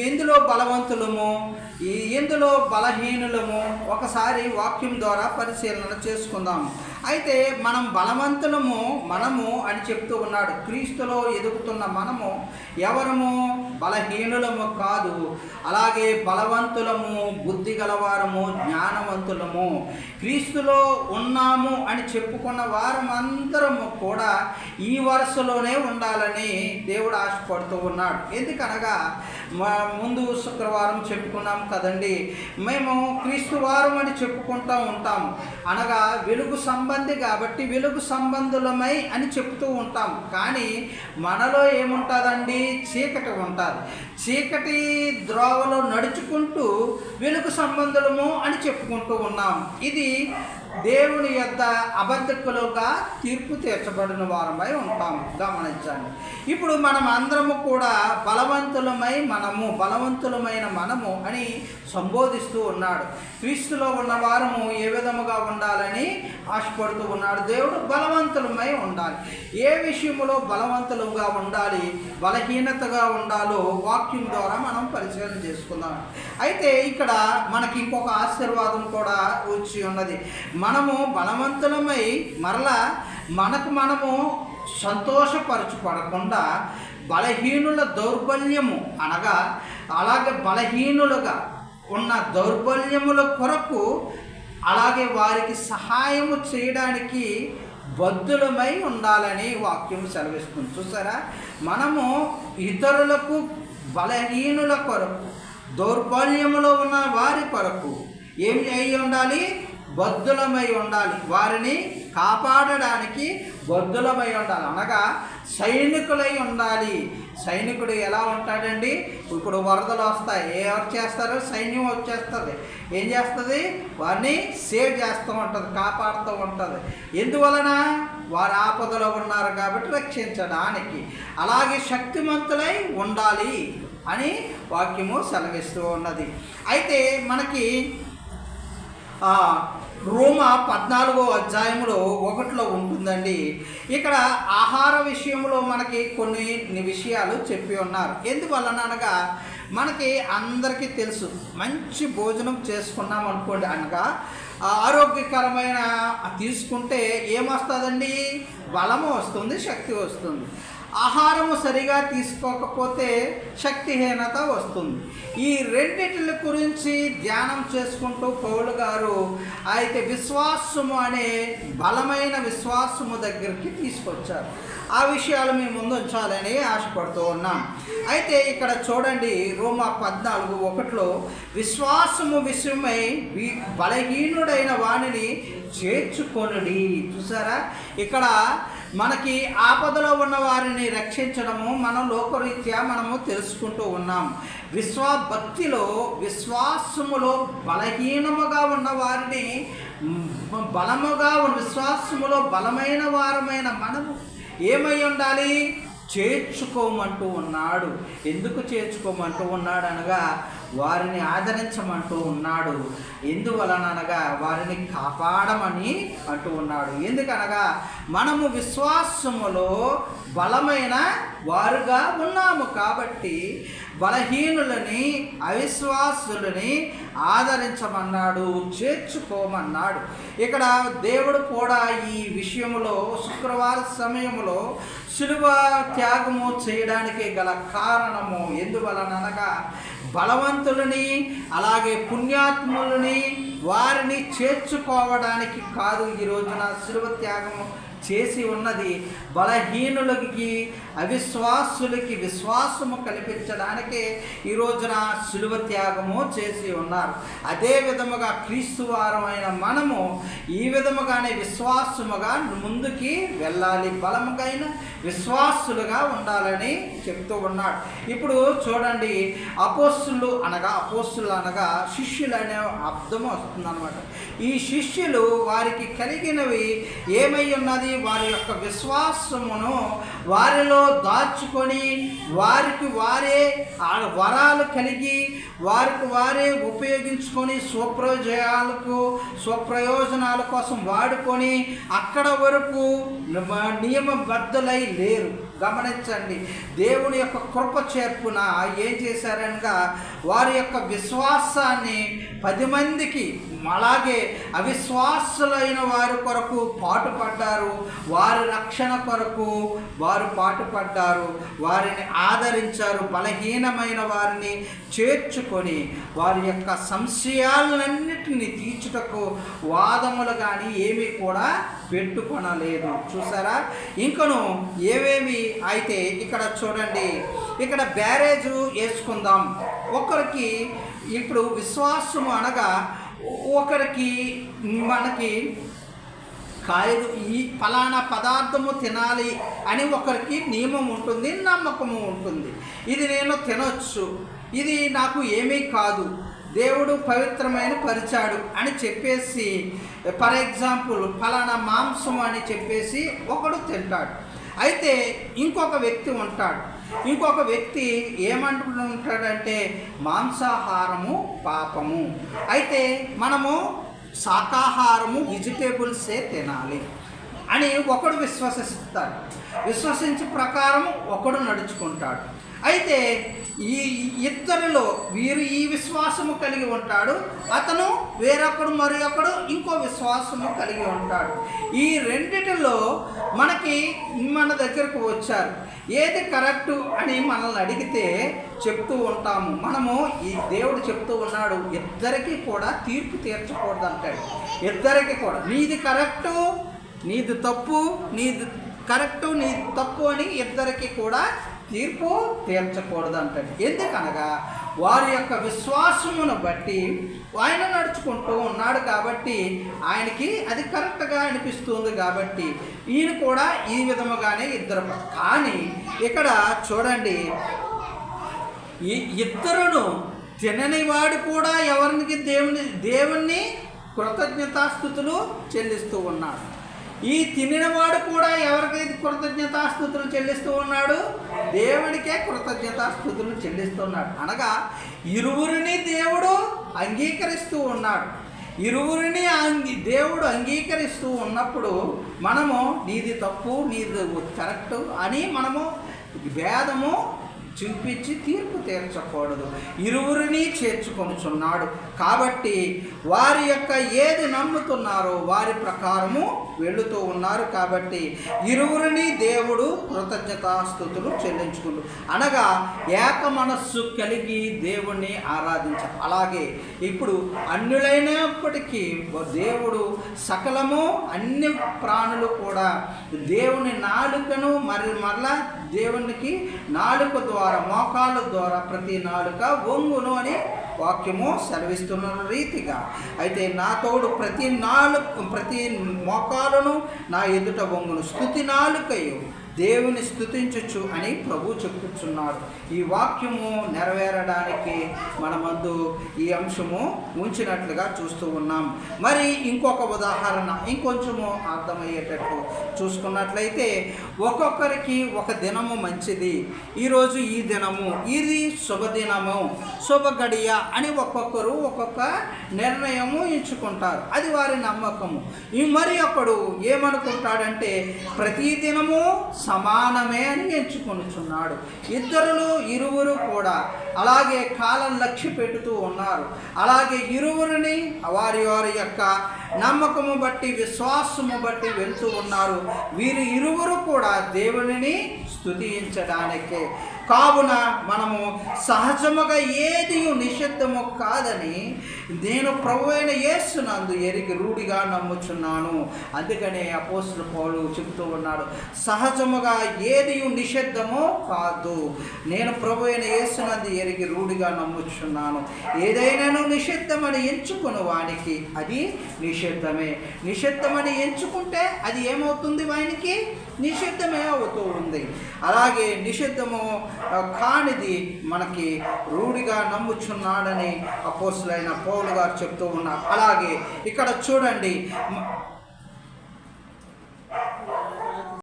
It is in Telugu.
ఇందులో బలవంతులము, ఇందులో బలహీనులము ఒకసారి వాక్యం ద్వారా పరిశీలన చేసుకుందాం. అయితే మనం బలవంతులము మనము అని చెప్తూ ఉన్నాడు. క్రీస్తులో ఎదుగుతున్న మనము ఎవరము? బలహీనులము కాదు, అలాగే బలవంతులము, బుద్ధి గలవారము, జ్ఞానవంతులము. క్రీస్తులో ఉన్నాము అని చెప్పుకున్న వారమందరము కూడా ఈ వరుసలోనే ఉండాలని దేవుడు ఆశపడుతూ ఉన్నాడు. ఎందుకనగా ముందు శుక్రవారం చెప్పుకున్నాం కదండి, మేము క్రీస్తు వారం అని చెప్పుకుంటూ ఉంటాము. అనగా వెలుగు సంబంధి కాబట్టి వెలుగు సంబంధులమై అని చెప్తూ ఉంటాం. కానీ మనలో ఏముంటుందండి? చీకటి ఉంటుంది. చీకటి ద్రోవలో నడుచుకుంటూ వెలుగు సంబంధులము అని చెప్పుకుంటూ ఉన్నాం. ఇది దేవుని యొద్ద అబద్ధకులుగా తీర్పు తీర్చబడిన వారమై ఉంటాము. గమనించండి. ఇప్పుడు మనం అందరము కూడా బలవంతులమైన మనము అని సంబోధిస్తూ ఉన్నాడు. క్రీస్తులో ఉన్న వారము ఏ విధముగా ఉండాలని ఆశపడుతూ ఉన్నాడు. దేవుడు బలవంతులమై ఉండాలి. ఏ విషయంలో బలవంతులుగా ఉండాలి, బలహీనతగా ఉండాలో వాక్యం ద్వారా మనం పరిశీలన చేసుకుందాం. అయితే ఇక్కడ మనకి ఇంకొక ఆశీర్వాదం కూడా వచ్చి ఉన్నది. మనము బలవంతులమై మరలా మనము సంతోషపరచుపడకుండా బలహీనుల దౌర్బల్యము అనగా అలాగే బలహీనులుగా ఉన్న దౌర్బల్యముల కొరకు అలాగే వారికి సహాయము చేయడానికి బద్ధులమై ఉండాలని వాక్యం సెలవిస్తుంది. చూసారా, మనము ఇతరులకు బలహీనుల కొరకు దౌర్బల్యములో ఉన్న వారి కొరకు ఏమి అయి ఉండాలి? బద్ధులమై ఉండాలి. వారిని కాపాడడానికి బద్ధులమై ఉండాలి. అనగా సైనికులై ఉండాలి. సైనికుడు ఎలా ఉంటాడండి? ఇప్పుడు వరదలు వస్తాయి, ఎవరు చేస్తారు? సైన్యం వచ్చేస్తుంది. ఏం చేస్తుంది? వారిని సేవ్ చేస్తూ ఉంటుంది, కాపాడుతూ ఉంటుంది. ఎందువలన? వారు ఆపదలో ఉన్నారు కాబట్టి రక్షించడానికి. అలాగే శక్తిమంతులై ఉండాలి అని వాక్యము సెలవిస్తూ ఉన్నది. అయితే మనకి రోమా 14వ అధ్యాయంలో 1లో ఉంటుందండి. ఇక్కడ ఆహార విషయంలో మనకి కొన్ని విషయాలు చెప్పి ఉన్నారు. ఎందువలన అనగా మనకి అందరికీ తెలుసు, మంచి భోజనం చేసుకున్నాం అనుకోండి అనగా ఆరోగ్యకరమైన తీసుకుంటే ఏమొస్తుందండి? బలము వస్తుంది, శక్తి వస్తుంది. ఆహారము సరిగా తీసుకోకపోతే శక్తిహీనత వస్తుంది. ఈ రెండింటి గురించి ధ్యానం చేసుకుంటూ పౌలు గారు అయితే విశ్వాసము అనే బలమైన విశ్వాసము దగ్గరికి తీసుకొచ్చారు. ఆ విషయాలు మీ ముందు ఉంచాలని ఆశపడుతూ ఉన్నాం. అయితే ఇక్కడ చూడండి, రోమా 14:1 విశ్వాసము విషయమై బలహీనుడైన వానిని చేర్చుకొనుడి. చూసారా, ఇక్కడ మనకి ఆపదలో ఉన్న వారిని రక్షించడము మనం లోకరీత్యా మనము తెలుసుకుంటూ ఉన్నాం. విశ్వాసములో బలహీనముగా ఉన్న వారిని విశ్వాసములో బలమైన వారమైన మనము ఏమై ఉండాలి? చేర్చుకోమంటూ ఉన్నాడు. ఎందుకు చేర్చుకోమంటూ ఉన్నాడు అనగా వారిని ఆదరించమంటూ ఉన్నాడు. ఎందువలన అనగా వారిని కాపాడమని అంటూ ఉన్నాడు. ఎందుకనగా మనము విశ్వాసములో బలమైన వారుగా ఉన్నాము కాబట్టి బలహీనులని, అవిశ్వాసులని ఆదరించమన్నాడు, చేర్చుకోమన్నాడు. ఇక్కడ దేవుడు కూడా ఈ విషయంలో శుక్రవార సమయంలో శిలువ త్యాగము చేయడానికి గల కారణము ఎందువలన అనగా బలవంతులని అలాగే పుణ్యాత్ములని వారిని చేర్చుకోవడానికి కాదు. ఈ రోజున శిలువ త్యాగము చేసి ఉన్నది బలహీనులకి, అవిశ్వాసులకి విశ్వాసము కల్పించడానికే ఈ రోజున శిలువ త్యాగము చేసి ఉన్నారు. అదే విధముగా క్రీస్తు వారమైన మనము ఈ విధముగానే విశ్వాసముగా ముందుకి వెళ్ళాలి, బలముగైన విశ్వాసులుగా ఉండాలని చెప్తూ ఉన్నాడు. ఇప్పుడు చూడండి, అపోస్తులు అనగా శిష్యులు అనే అర్థం వస్తుంది అనమాట. ఈ శిష్యులు వారికి కలిగినవి ఏమై ఉన్నది వారి యొక్క విశ్వాసమును వారిలో దాచుకొని వారికి వారే వరాలు కలిగి వారికి వారే ఉపయోగించుకొని స్వప్రయోజనాల కోసం వాడుకొని అక్కడ వరకు నియమబద్ధులై లేరు. గమనించండి, దేవుని యొక్క కృప చేర్పున ఏం చేశారనగా వారి యొక్క విశ్వాసాన్ని 10 మందికి, అలాగే అవిశ్వాసులైన వారి కొరకు పాటుపడ్డారు. వారి రక్షణ కొరకు వారు పాటుపడ్డారు, వారిని ఆదరించారు. బలహీనమైన వారిని చేర్చుకొని వారి యొక్క సంశయాలన్నిటిని తీర్చుటకు వాదములు కానీ ఏమీ కూడా పెట్టుకొనలేదు. చూసారా? ఇంకను ఏవేమి అయితే ఇక్కడ చూడండి, ఇక్కడ బ్యారేజు వేసుకుందాం. ఒకరికి ఇప్పుడు విశ్వాసము అనగా ఒకరికి మనకి కాయలు ఈ ఫలానా పదార్థము తినాలి అని ఒకరికి నియమం ఉంటుంది, నమ్మకము ఉంటుంది. ఇది నేను తినొచ్చు, ఇది నాకు ఏమీ కాదు, దేవుడు పవిత్రమైన పరిచాడు అని చెప్పేసి, ఫర్ ఎగ్జాంపుల్ ఫలానా మాంసం అని చెప్పేసి ఒకడు తింటాడు. అయితే ఇంకొక వ్యక్తి ఉంటాడు, ఇంకొక వ్యక్తి ఏమంటుంటాడంటే మాంసాహారము పాపము, అయితే మనము శాకాహారము వెజిటేబుల్సే తినాలి అని ఒకడు విశ్వసిస్తాడు. విశ్వసించే ప్రకారం ఒకడు నడుచుకుంటాడు. అయితే ఈ ఇద్దరిలో వీరు ఈ విశ్వాసము కలిగి ఉంటాడు, అతను వేరొకడు మరి ఒకడు ఇంకో విశ్వాసము కలిగి ఉంటాడు. ఈ రెండిటిలో మన దగ్గరకు వచ్చారు, ఏది కరెక్టు అని మనల్ని అడిగితే చెప్తూ ఉంటాము. మనము ఈ దేవుడు చెప్తూ ఉన్నాడు, ఇద్దరికి కూడా తీర్పు తీర్చకూడదు అంటాడు. ఇద్దరికి కూడా నీది కరెక్టు, నీది తప్పు, నీది కరెక్టు, నీది తప్పు అని ఇద్దరికి కూడా తీర్పు తీర్చకూడదు అంటాడు. ఎందుకనగా వారి యొక్క విశ్వాసమును బట్టి ఆయన నడుచుకుంటూ ఉన్నాడు కాబట్టి ఆయనకి అది కరెక్ట్గా అనిపిస్తుంది కాబట్టి ఈయన కూడా ఈ విధముగానే ఇద్దరు. కానీ ఇక్కడ చూడండి, ఈ ఇద్దరును తినని వాడు కూడా ఎవరికి దేవుణ్ణి కృతజ్ఞతాస్తుతులు చెల్లిస్తూ ఉన్నాడు. ఈ తినినవాడు కూడా ఎవరికి కృతజ్ఞతాస్తుతులు చెల్లిస్తూ ఉన్నాడు? దేవుడికే కృతజ్ఞతాస్తుతులు చెల్లిస్తున్నాడు. అనగా ఇరువురిని దేవుడు అంగీకరిస్తూ ఉన్నాడు. ఇరువురిని దేవుడు అంగీకరిస్తూ ఉన్నప్పుడు మనము నీది తప్పు, నీది కరెక్టు అని మనము భేదము చూపించి తీర్పు తీర్చకూడదు. ఇరువురిని చేర్చుకొనుచున్నాడు కాబట్టి వారి యొక్క ఏది నమ్ముతున్నారో వారి ప్రకారము వెళుతూ ఉన్నారు. కాబట్టి ఇరువురిని దేవుడు కృతజ్ఞతాస్తుతులు చెల్లించుకుంటూ, అనగా ఏక మనస్సు కలిగి దేవుణ్ణి ఆరాధించారు. అలాగే ఇప్పుడు అన్యులైనప్పటికీ దేవుడు సకలము అన్ని ప్రాణులు కూడా దేవుని నాలుకను మరలా దేవునికి నాలుక ద్వారా, మోకాళ్ళ ద్వారా ప్రతి నాలుక వంగును అని వాక్యము సెలవిస్తున్న రీతిగా, అయితే నా తోడు ప్రతి మోకాలను నా ఎదుట వంగును, స్తుతి నాలుకయు దేవుని స్తుతించచ్చు అని ప్రభు చెప్పుచున్నాడు. ఈ వాక్యము నెరవేరడానికి మనమందు ఈ అంశము ఉంచినట్లుగా చూస్తూ ఉన్నాం. మరి ఇంకొక ఉదాహరణ ఇంకొంచెము అర్థమయ్యేటట్టు చూసుకున్నట్లయితే, ఒక్కొక్కరికి ఒక దినము మంచిది, ఈరోజు ఈ దినము ఇది శుభదినము, శుభ గడియ అని ఒక్కొక్కరు ఒక్కొక్క నిర్ణయము ఎంచుకుంటారు. అది వారి నమ్మకము. మరి ఒకడు ఏమనుకుంటాడంటే ప్రతి దినము సమానమే అని ఎంచుకొనుచున్నాడు. ఇరువురు కూడా అలాగే కాలం లక్ష్య పెట్టుతూ ఉన్నారు. అలాగే ఇరువురిని వారి యొక్క నమ్మకము బట్టి, విశ్వాసము బట్టి వెళ్తూ ఉన్నారు. వీరు ఇరువురు కూడా దేవునిని స్తుతించడానికే. కావున మనము సహజముగా ఏది నిషిద్ధము కాదని నేను ప్రభువైన యేసునందు ఎరిగి రూఢిగా నమ్ముచున్నాను. అందుకనే అపోస్తలుడు పౌలు చెబుతూ ఉన్నాడు, సహజముగా ఏది నిషిద్ధమో కాదు, నేను ప్రభువైన యేసునందు ఎరిగి రూఢిగా నమ్ముచున్నాను. ఏదైనాను నిషిద్ధమని ఎంచుకుని వానికి అది నిషిద్ధమే. నిషిద్ధమని ఎంచుకుంటే అది ఏమవుతుంది? వానికి నిషిద్ధమే అవుతూ ఉంది. అలాగే నిషిద్ధము కానిది మనకి రూఢిగా నమ్ముచున్నాడని అపోస్తలుడైన పౌలు గారు చెప్తూ ఉన్నారు. అలాగే ఇక్కడ చూడండి,